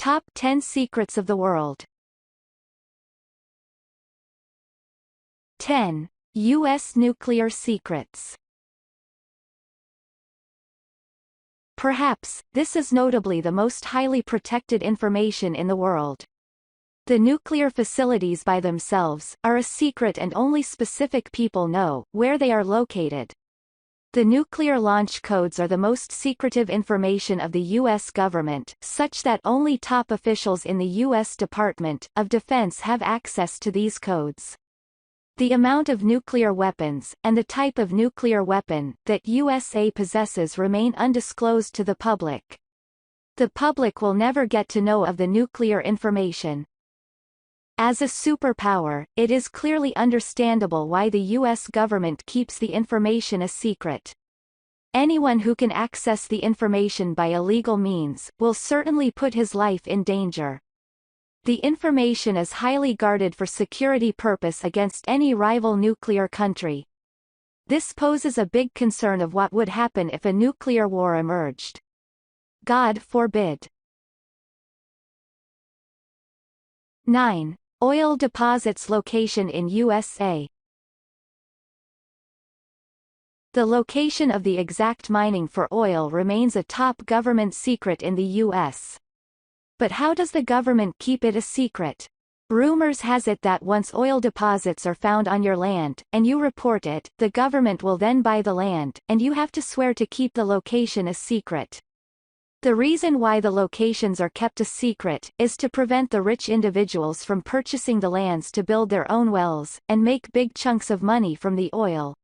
Top 10 Secrets of the World. 10. U.S. Nuclear Secrets. Perhaps, this is notably the most highly protected information in the world. The nuclear facilities by themselves are a secret and only specific people know where they are located. The nuclear launch codes are the most secretive information of the U.S. government, such that only top officials in the U.S. Department of Defense have access to these codes. The amount of nuclear weapons, and the type of nuclear weapon, that USA possesses remain undisclosed to the public. The public will never get to know of the nuclear information. As a superpower, it is clearly understandable why the U.S. government keeps the information a secret. Anyone who can access the information by illegal means will certainly put his life in danger. The information is highly guarded for security purpose against any rival nuclear country. This poses a big concern of what would happen if a nuclear war emerged. God forbid. 9. Oil deposits location in USA. The location of the exact mining for oil remains a top government secret in the U.S. But how does the government keep it a secret? Rumors has it that once oil deposits are found on your land, and you report it, the government will then buy the land, and you have to swear to keep the location a secret. The reason why the locations are kept a secret is to prevent the rich individuals from purchasing the lands to build their own wells, and make big chunks of money from the oil.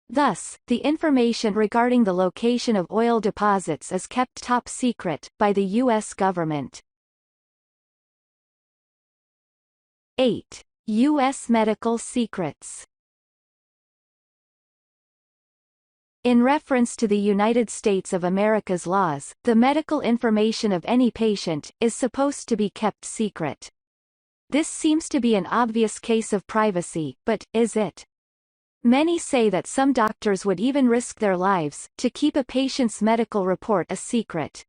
Thus, the information regarding the location of oil deposits is kept top secret by the U.S. government. 8. U.S. Medical Secrets. In reference to the United States of America's laws, the medical information of any patient is supposed to be kept secret. This seems to be an obvious case of privacy, but, is it? Many say that some doctors would even risk their lives to keep a patient's medical report a secret.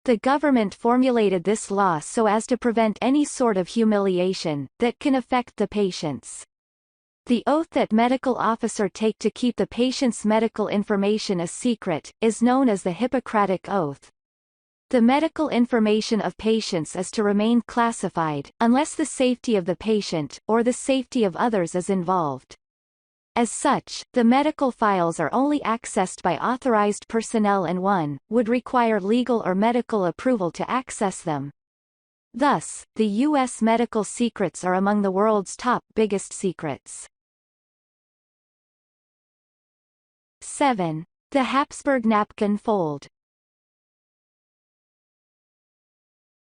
The government formulated this law so as to prevent any sort of humiliation that can affect the patients. The oath that medical officer take to keep the patient's medical information a secret is known as the Hippocratic Oath. The medical information of patients is to remain classified, unless the safety of the patient, or the safety of others is involved. As such, the medical files are only accessed by authorized personnel and one would require legal or medical approval to access them. Thus, the U.S. medical secrets are among the world's top biggest secrets. 7. The Habsburg napkin fold.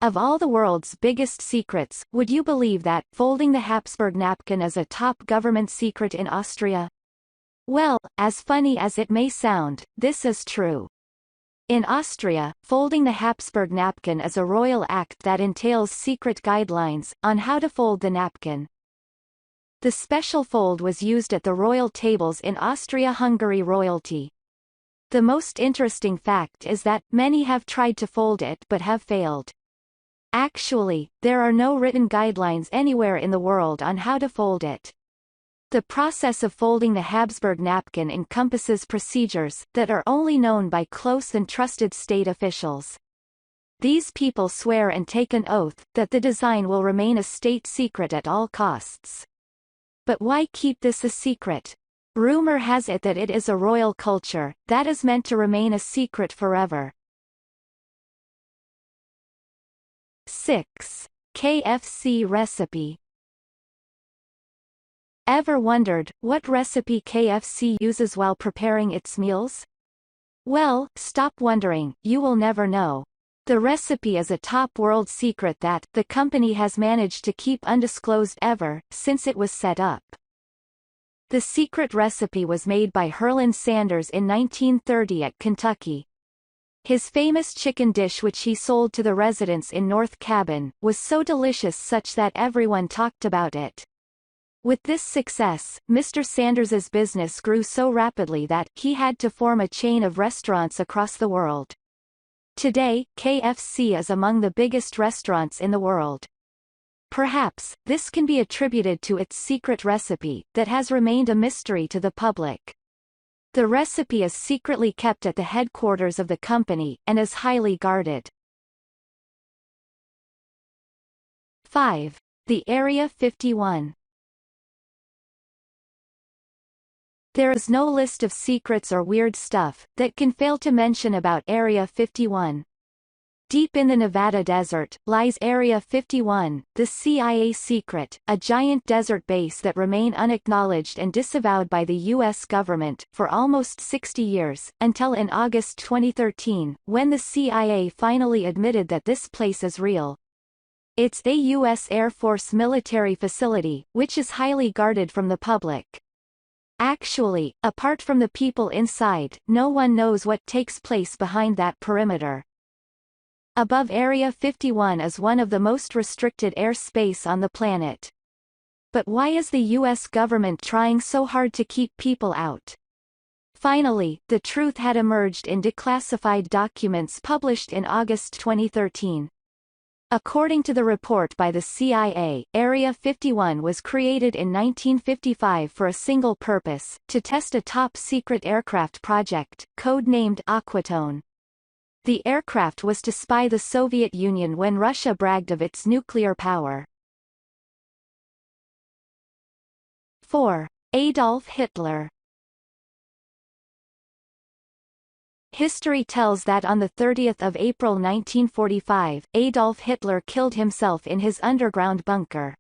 Of all the world's biggest secrets, would you believe that folding the Habsburg napkin is a top government secret in Austria? Well, as funny as it may sound, this is true. In Austria, folding the Habsburg napkin is a royal act that entails secret guidelines on how to fold the napkin. The special fold was used at the royal tables in Austria-Hungary royalty. The most interesting fact is that many have tried to fold it but have failed. Actually, there are no written guidelines anywhere in the world on how to fold it. The process of folding the Habsburg napkin encompasses procedures that are only known by close and trusted state officials. These people swear and take an oath that the design will remain a state secret at all costs. But why keep this a secret? Rumor has it that it is a royal culture that is meant to remain a secret forever. 6. KFC recipe. Ever wondered what recipe KFC uses while preparing its meals? Well, stop wondering, you will never know. The recipe is a top world secret that the company has managed to keep undisclosed ever since it was set up. The secret recipe was made by Herland Sanders in 1930 at Kentucky. His famous chicken dish, which he sold to the residents in North Cabin, was so delicious such that everyone talked about it. With this success, Mr. Sanders's business grew so rapidly that he had to form a chain of restaurants across the world. Today, KFC is among the biggest restaurants in the world. Perhaps, this can be attributed to its secret recipe, that has remained a mystery to the public. The recipe is secretly kept at the headquarters of the company, and is highly guarded. 5. The Area 51. There is no list of secrets or weird stuff that can fail to mention about Area 51. Deep in the Nevada desert, lies Area 51, the CIA secret, a giant desert base that remained unacknowledged and disavowed by the U.S. government, for almost 60 years, until in August 2013, when the CIA finally admitted that this place is real. It's a U.S. Air Force military facility, which is highly guarded from the public. Actually, apart from the people inside, no one knows what takes place behind that perimeter. Above Area 51 is one of the most restricted airspace on the planet. But why is the U.S. government trying so hard to keep people out? Finally, the truth had emerged in declassified documents published in August 2013. According to the report by the CIA, Area 51 was created in 1955 for a single purpose, to test a top-secret aircraft project, code-named Aquatone. The aircraft was to spy the Soviet Union when Russia bragged of its nuclear power. 4. Adolf Hitler. History tells that on 30 April 1945, Adolf Hitler killed himself in his underground bunker.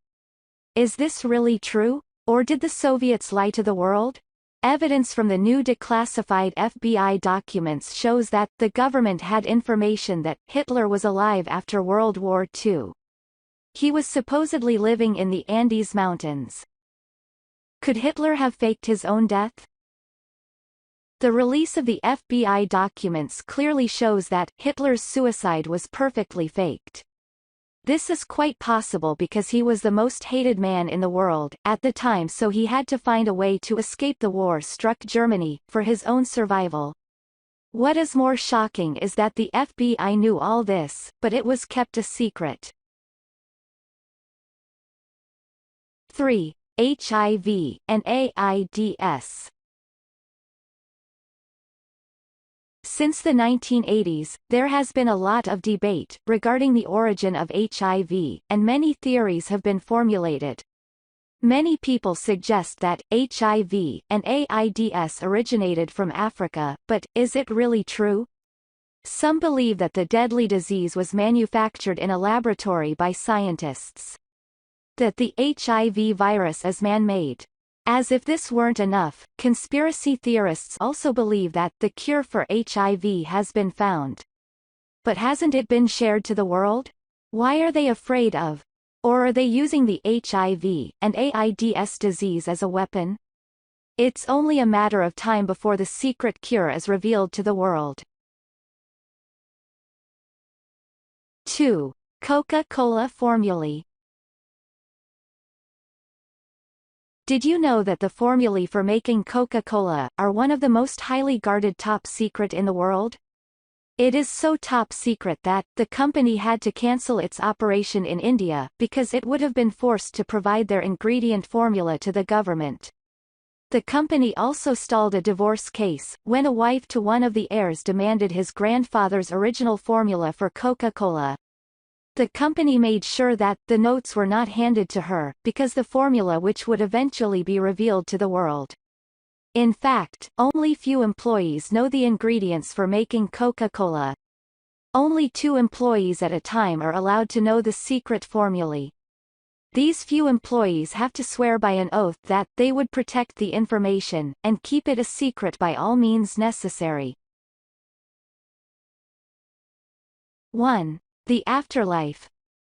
Is this really true? Or did the Soviets lie to the world? Evidence from the new declassified FBI documents shows that the government had information that Hitler was alive after World War II. He was supposedly living in the Andes Mountains. Could Hitler have faked his own death? The release of the FBI documents clearly shows that Hitler's suicide was perfectly faked. This is quite possible because he was the most hated man in the world at the time, so he had to find a way to escape the war-struck Germany, for his own survival. What is more shocking is that the FBI knew all this, but it was kept a secret. 3. HIV and AIDS. Since the 1980s, there has been a lot of debate regarding the origin of HIV, and many theories have been formulated. Many people suggest that HIV and AIDS originated from Africa, but is it really true? Some believe that the deadly disease was manufactured in a laboratory by scientists. That the HIV virus is man-made. As if this weren't enough, conspiracy theorists also believe that the cure for HIV has been found. But hasn't it been shared to the world? Why are they afraid of? Or are they using the HIV and AIDS disease as a weapon? It's only a matter of time before the secret cure is revealed to the world. 2. Coca-Cola formulae. Did you know that the formulae for making Coca-Cola are one of the most highly guarded top secret in the world? It is so top secret that the company had to cancel its operation in India because it would have been forced to provide their ingredient formula to the government. The company also stalled a divorce case, when a wife to one of the heirs demanded his grandfather's original formula for Coca-Cola. The company made sure that the notes were not handed to her, because the formula which would eventually be revealed to the world. In fact, only few employees know the ingredients for making Coca-Cola. Only 2 employees at a time are allowed to know the secret formulae. These few employees have to swear by an oath that they would protect the information, and keep it a secret by all means necessary. 1. The afterlife.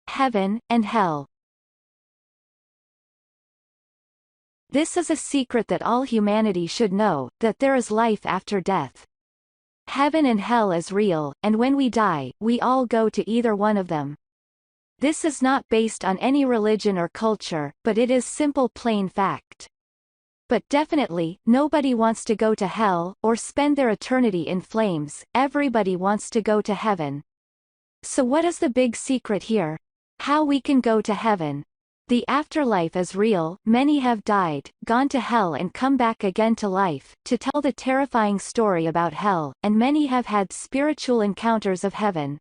Heaven and hell. This is a secret that all humanity should know, that there is life after death. Heaven and hell is real, and when we die, we all go to either one of them. This is not based on any religion or culture, but it is simple plain fact. But definitely, nobody wants to go to hell, or spend their eternity in flames. Everybody wants to go to heaven. So what is the big secret here? How we can go to heaven? The afterlife is real. Many have died, gone to hell and come back again to life, to tell the terrifying story about hell, and many have had spiritual encounters of heaven.